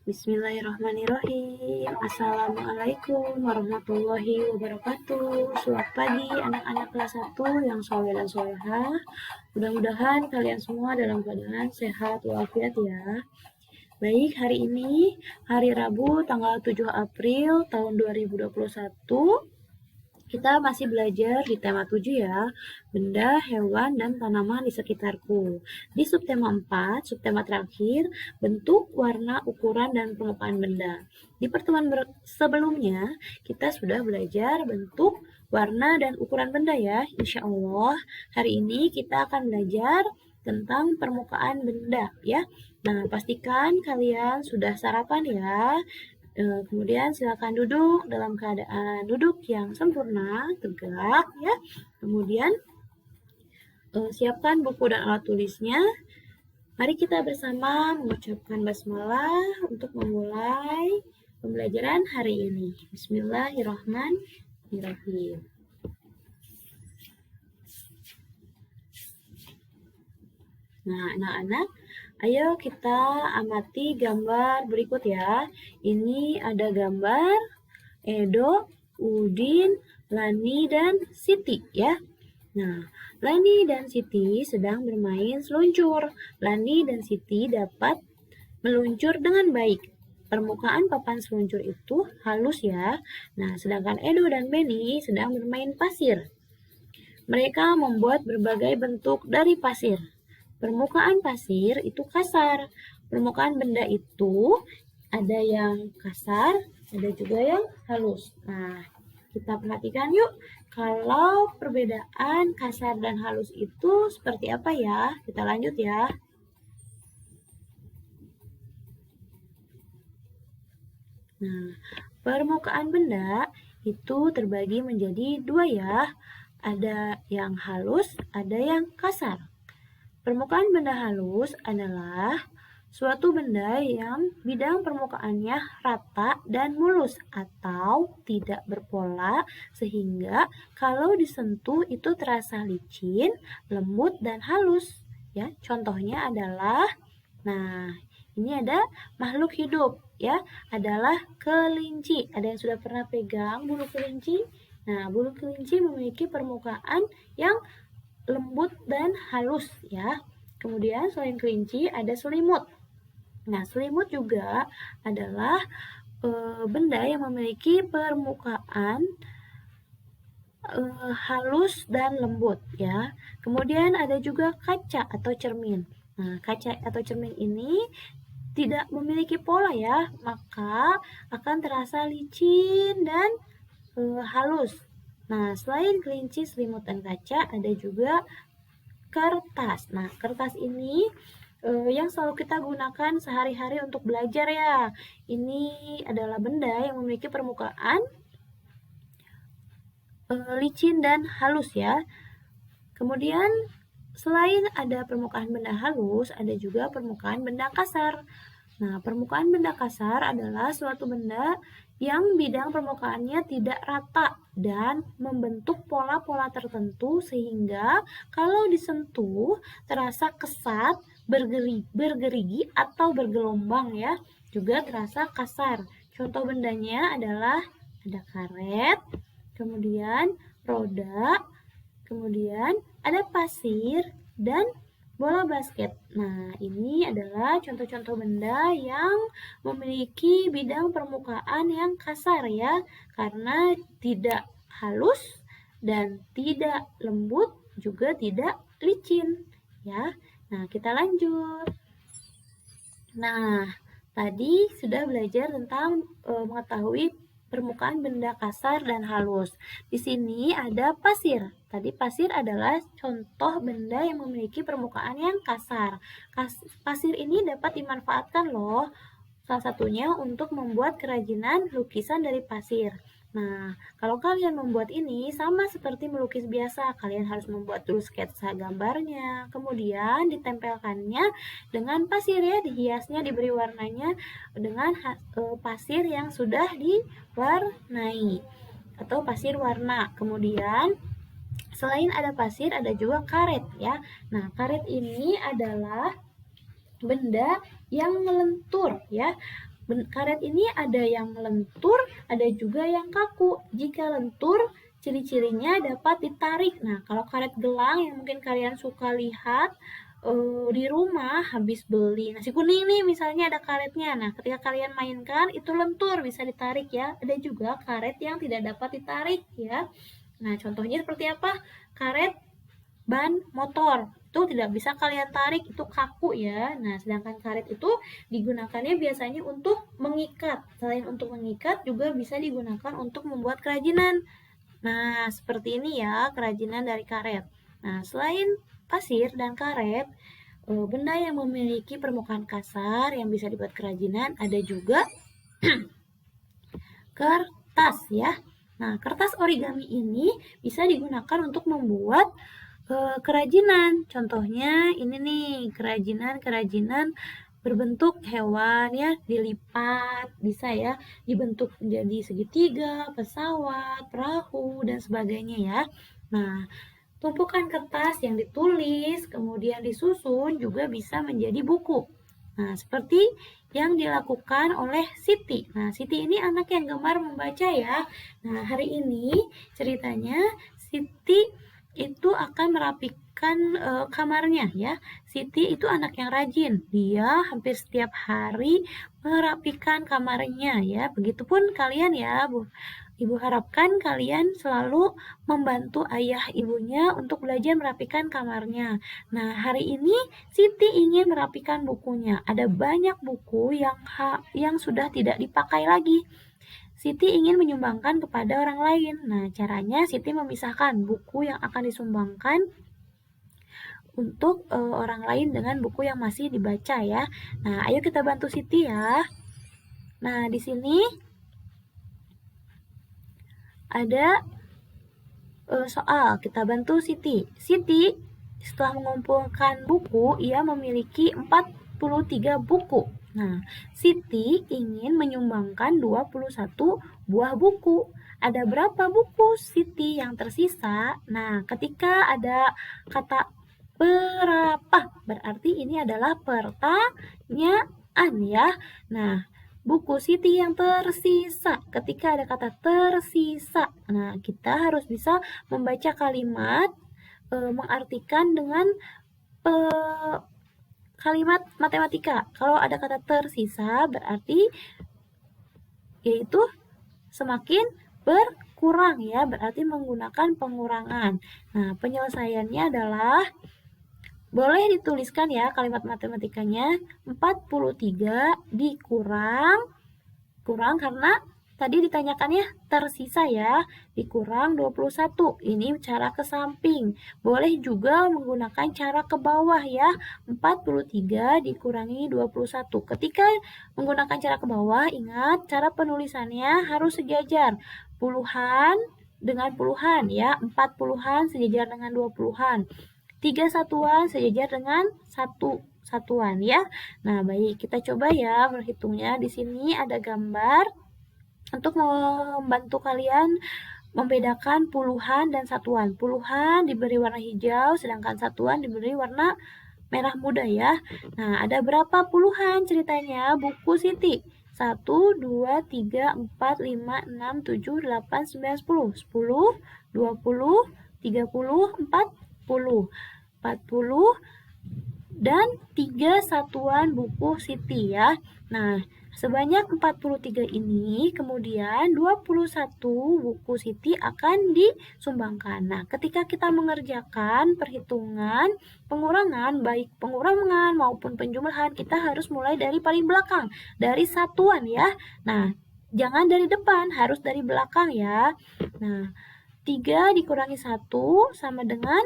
Bismillahirrahmanirrahim. Assalamualaikum warahmatullahi wabarakatuh. Selamat pagi anak-anak kelas 1 yang soleh dan solehah. Mudah-mudahan kalian semua dalam keadaan sehat walafiat ya. Baik, hari ini hari Rabu tanggal 7 April tahun 2021. Kita masih belajar di tema 7 ya, benda, hewan, dan tanaman di sekitarku. Di subtema 4, subtema terakhir, bentuk, warna, ukuran, dan permukaan benda. Di pertemuan sebelumnya, kita sudah belajar bentuk, warna, dan ukuran benda ya. Insya Allah, hari ini kita akan belajar tentang permukaan benda ya. Nah, pastikan kalian sudah sarapan ya. Kemudian silakan duduk dalam keadaan duduk yang sempurna, tegak ya. Kemudian siapkan buku dan alat tulisnya. Mari kita bersama mengucapkan basmalah untuk memulai pembelajaran hari ini. Bismillahirrahmanirrahim. Nah, anak-anak, ayo kita amati gambar berikut ya. Ini ada gambar Edo, Udin, Lani, dan Siti ya. Nah, Lani dan Siti sedang bermain seluncur. Lani dan Siti dapat meluncur dengan baik. Permukaan papan seluncur itu halus ya. Nah, sedangkan Edo dan Beni sedang bermain pasir. Mereka membuat berbagai bentuk dari pasir. Permukaan pasir itu kasar. Permukaan benda itu ada yang kasar, ada juga yang halus. Nah, kita perhatikan yuk. Kalau perbedaan kasar dan halus itu seperti apa ya? Kita lanjut ya. Nah, permukaan benda itu terbagi menjadi dua ya. Ada yang halus, ada yang kasar. Permukaan benda halus adalah suatu benda yang bidang permukaannya rata dan mulus atau tidak berpola sehingga kalau disentuh itu terasa licin, lembut, dan halus. Ya, contohnya adalah, nah ini ada makhluk hidup ya, adalah kelinci. Ada yang sudah pernah pegang bulu kelinci? Nah, bulu kelinci memiliki permukaan yang lembut dan halus ya. Kemudian selain kelinci ada selimut. Nah, selimut juga adalah benda yang memiliki permukaan halus dan lembut ya. Kemudian ada juga kaca atau cermin. Nah, kaca atau cermin ini tidak memiliki pola ya, maka akan terasa licin dan halus. Nah, selain kelinci, selimut, dan kaca, ada juga kertas. Nah, kertas ini yang selalu kita gunakan sehari-hari untuk belajar ya. Ini adalah benda yang memiliki permukaan licin dan halus ya. Kemudian, selain ada permukaan benda halus, ada juga permukaan benda kasar. Nah, permukaan benda kasar adalah suatu benda yang bidang permukaannya tidak rata dan membentuk pola-pola tertentu sehingga kalau disentuh terasa kesat, bergerigi atau bergelombang ya, juga terasa kasar. Contoh bendanya adalah ada karet, kemudian roda, kemudian ada pasir dan bola basket. Nah, ini adalah contoh-contoh benda yang memiliki bidang permukaan yang kasar ya, karena tidak halus dan tidak lembut, juga tidak licin ya. Nah, kita lanjut. Nah, tadi sudah belajar tentang mengetahui permukaan benda kasar dan halus. Di sini ada pasir. Tadi pasir adalah contoh benda yang memiliki permukaan yang kasar. Pasir ini dapat dimanfaatkan loh. Salah satunya untuk membuat kerajinan lukisan dari pasir. Nah, kalau kalian membuat ini sama seperti melukis biasa, kalian harus membuat dulu sketsa gambarnya, kemudian ditempelkannya dengan pasir ya, dihiasnya, diberi warnanya dengan pasir yang sudah diwarnai atau pasir warna. Kemudian selain ada pasir, ada juga karet ya. Nah, karet ini adalah benda yang melentur ya. Karet ini ada yang lentur, ada juga yang kaku. Jika lentur, ciri-cirinya dapat ditarik. Nah, kalau karet gelang yang mungkin kalian suka lihat di rumah habis beli nasi kuning nih, misalnya ada karetnya. Nah, ketika kalian mainkan itu lentur, bisa ditarik ya. Ada juga karet yang tidak dapat ditarik ya. Nah, contohnya seperti apa? Karet ban motor itu tidak bisa kalian tarik, itu kaku ya. Nah, sedangkan karet itu digunakannya biasanya untuk mengikat. Selain untuk mengikat juga bisa digunakan untuk membuat kerajinan. Nah, seperti ini ya kerajinan dari karet. Nah, selain pasir dan karet, benda yang memiliki permukaan kasar yang bisa dibuat kerajinan ada juga kertas ya. Nah, kertas origami ini bisa digunakan untuk membuat kerajinan. Contohnya ini nih, kerajinan berbentuk hewan ya, dilipat, bisa ya, dibentuk menjadi segitiga, pesawat, perahu, dan sebagainya ya. Nah, tumpukan kertas yang ditulis, kemudian disusun juga bisa menjadi buku. Nah, seperti yang dilakukan oleh Siti. Nah, Siti ini anak yang gemar membaca ya. Nah, hari ini ceritanya Siti itu akan merapikan kamarnya ya. Siti itu anak yang rajin. Dia hampir setiap hari merapikan kamarnya ya. Begitupun kalian ya, Bu. Ibu harapkan kalian selalu membantu ayah ibunya untuk belajar merapikan kamarnya. Nah, hari ini Siti ingin merapikan bukunya. Ada banyak buku yang sudah tidak dipakai lagi. Siti ingin menyumbangkan kepada orang lain. Nah, caranya Siti memisahkan buku yang akan disumbangkan untuk orang lain dengan buku yang masih dibaca ya. Nah, ayo kita bantu Siti ya. Nah, di sini ada soal, kita bantu Siti. Siti setelah mengumpulkan buku, ia memiliki 43 buku. Nah, Siti ingin menyumbangkan 21 buah buku. Ada berapa buku Siti yang tersisa? Nah, ketika ada kata berapa, berarti ini adalah pertanyaan ya. Nah, buku Siti yang tersisa. Ketika ada kata tersisa, nah kita harus bisa membaca kalimat, mengartikan dengan kalimat matematika. Kalau ada kata tersisa berarti yaitu semakin berkurang ya, berarti menggunakan pengurangan. Nah, penyelesaiannya adalah boleh dituliskan ya kalimat matematikanya 43 kurang karena tadi ditanyakannya tersisa ya, dikurang 21. Ini cara ke samping. Boleh juga menggunakan cara ke bawah ya. 43 dikurangi 21. Ketika menggunakan cara ke bawah, ingat cara penulisannya harus sejajar. Puluhan dengan puluhan ya, 40-an sejajar dengan 20-an. 3 satuan sejajar dengan 1 satuan ya. Nah, baik, kita coba ya berhitungnya. Di sini ada gambar untuk membantu kalian membedakan puluhan dan satuan. Puluhan diberi warna hijau, sedangkan satuan diberi warna merah muda ya. Nah, ada berapa puluhan ceritanya? Buku Siti. 1, 2, 3, 4, 5, 6, 7, 8, 9, 10. 10, 20, 30, 40. 40 dan 3 satuan buku Siti ya. Nah, sebanyak 43 ini kemudian 21 buku Siti akan disumbangkan. Nah, ketika kita mengerjakan perhitungan pengurangan, baik pengurangan maupun penjumlahan, kita harus mulai dari paling belakang, dari satuan ya. Nah, jangan dari depan, harus dari belakang ya. Nah, 3 dikurangi 1 sama dengan,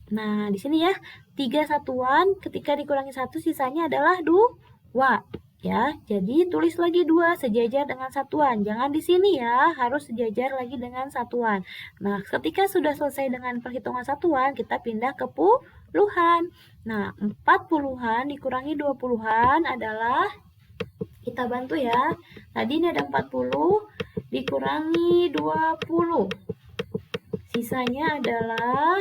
nah, di sini ya, 3 satuan ketika dikurangi 1 sisanya adalah 2 ya. Jadi tulis lagi 2 sejajar dengan satuan. Jangan di sini ya, harus sejajar lagi dengan satuan. Nah, ketika sudah selesai dengan perhitungan satuan, kita pindah ke puluhan. Nah, 40-an dikurangi 20-an adalah, kita bantu ya. Tadi ini ada 40 dikurangi 20. Sisanya adalah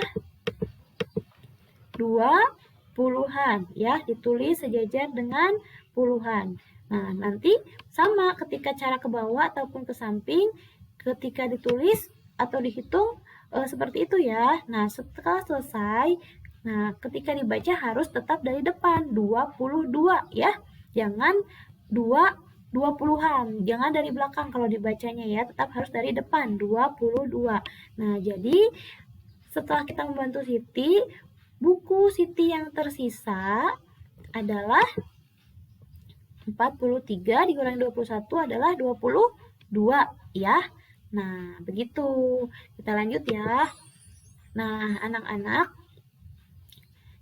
20 puluhan ya, ditulis sejajar dengan puluhan. Nah, nanti sama ketika cara ke bawah ataupun ke samping, ketika ditulis atau dihitung seperti itu ya. Nah, setelah selesai, nah ketika dibaca harus tetap dari depan 22 ya. Jangan 20-an, jangan dari belakang kalau dibacanya ya, tetap harus dari depan 22. Nah, jadi setelah kita membantu Siti, buku Siti yang tersisa adalah 43 dikurangi 21 adalah 22 ya. Nah, begitu. Kita lanjut ya. Nah, anak-anak,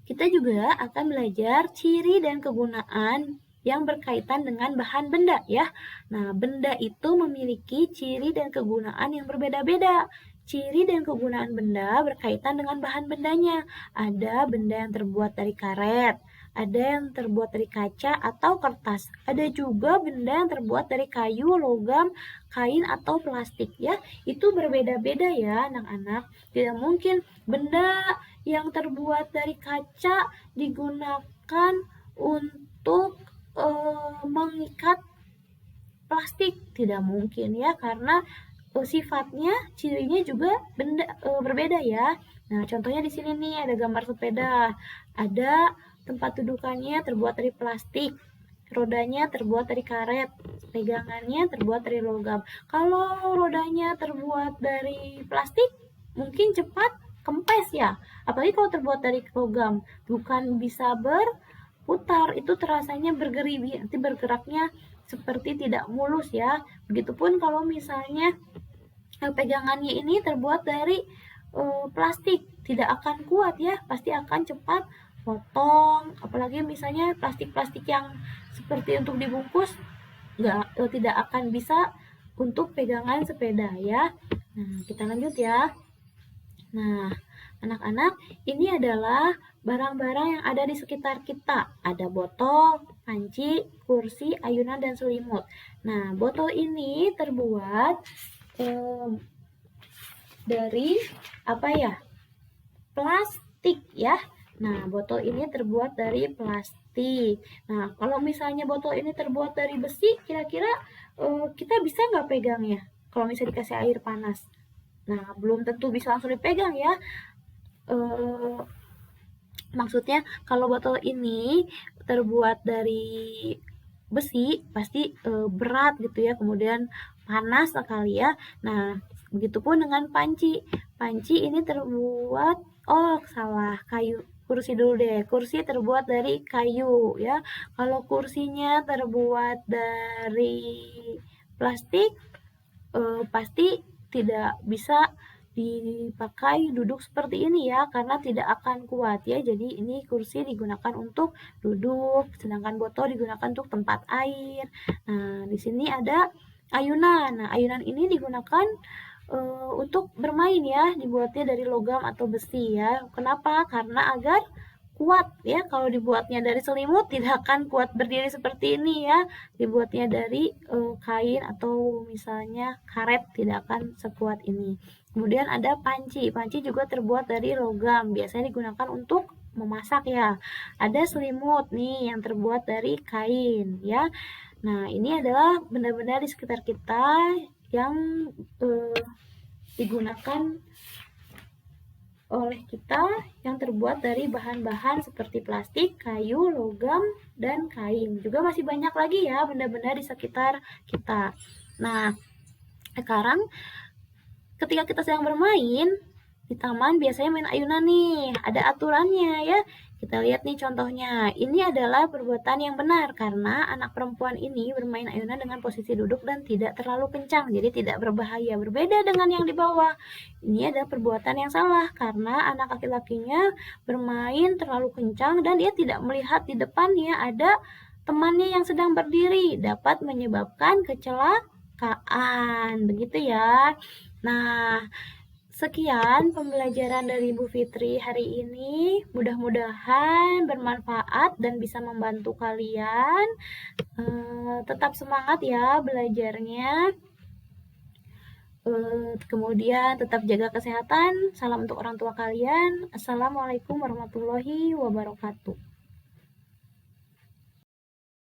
kita juga akan belajar ciri dan kegunaan yang berkaitan dengan bahan benda ya. Nah, benda itu memiliki ciri dan kegunaan yang berbeda-beda. Ciri dan kegunaan benda berkaitan dengan bahan bendanya. Ada benda yang terbuat dari karet, ada yang terbuat dari kaca atau kertas. Ada juga benda yang terbuat dari kayu, logam, kain atau plastik ya. Itu berbeda-beda ya anak-anak. Tidak mungkin benda yang terbuat dari kaca digunakan untuk mengikat plastik, tidak mungkin ya, karena sifatnya, cirinya juga berbeda ya. Nah, contohnya di sini nih ada gambar sepeda, ada tempat dudukannya terbuat dari plastik, rodanya terbuat dari karet, pegangannya terbuat dari logam. Kalau rodanya terbuat dari plastik, mungkin cepat kempes ya, apalagi kalau terbuat dari logam, bukan bisa berputar, itu terasanya bergeribi, nanti bergeraknya seperti tidak mulus ya. Begitupun kalau misalnya pegangannya ini terbuat dari plastik, tidak akan kuat ya, pasti akan cepat potong. Apalagi misalnya plastik-plastik yang seperti untuk dibungkus, tidak akan bisa untuk pegangan sepeda ya. Nah, kita lanjut ya. Nah, anak-anak, ini adalah barang-barang yang ada di sekitar kita. Ada botol, panci, kursi, ayunan, dan selimut. Nah, botol ini terbuat dari apa ya? Plastik ya. Nah, botol ini terbuat dari plastik. Nah, kalau misalnya botol ini terbuat dari besi, kira-kira kita bisa nggak pegangnya? Kalau misalnya dikasih air panas. Nah, belum tentu bisa langsung dipegang ya. Maksudnya kalau botol ini terbuat dari besi, pasti berat gitu ya, kemudian panas sekali ya. Nah, begitupun dengan panci. Panci ini terbuat, kayu. Kursi dulu deh. Kursi terbuat dari kayu ya. Kalau kursinya terbuat dari plastik, pasti tidak bisa dipakai duduk seperti ini ya, karena tidak akan kuat ya. Jadi ini kursi digunakan untuk duduk, sedangkan botol digunakan untuk tempat air. Nah, di sini ada ayunan. Nah, ayunan ini digunakan untuk bermain ya, dibuatnya dari logam atau besi ya. Kenapa? Karena agar kuat ya. Kalau dibuatnya dari selimut tidak akan kuat berdiri seperti ini ya. Dibuatnya dari kain atau misalnya karet, tidak akan sekuat ini. Kemudian ada panci. Panci juga terbuat dari logam, biasanya digunakan untuk memasak ya. Ada selimut nih yang terbuat dari kain ya. Nah, ini adalah benda-benda di sekitar kita yang digunakan oleh kita yang terbuat dari bahan-bahan seperti plastik, kayu, logam, dan kain. Juga masih banyak lagi ya benda-benda di sekitar kita. Nah, sekarang ketika kita sedang bermain di taman, biasanya main ayunan nih, ada aturannya ya. Kita lihat nih contohnya. Ini adalah perbuatan yang benar karena anak perempuan ini bermain ayunan dengan posisi duduk dan tidak terlalu kencang, jadi tidak berbahaya. Berbeda dengan yang di bawah. Ini adalah perbuatan yang salah karena anak laki-lakinya bermain terlalu kencang dan dia tidak melihat di depannya ada temannya yang sedang berdiri, dapat menyebabkan kecelakaan. Begitu ya. Nah, sekian pembelajaran dari Bu Fitri hari ini. Mudah-mudahan bermanfaat dan bisa membantu kalian. Tetap semangat ya belajarnya. Kemudian tetap jaga kesehatan. Salam untuk orang tua kalian. Assalamualaikum warahmatullahi wabarakatuh.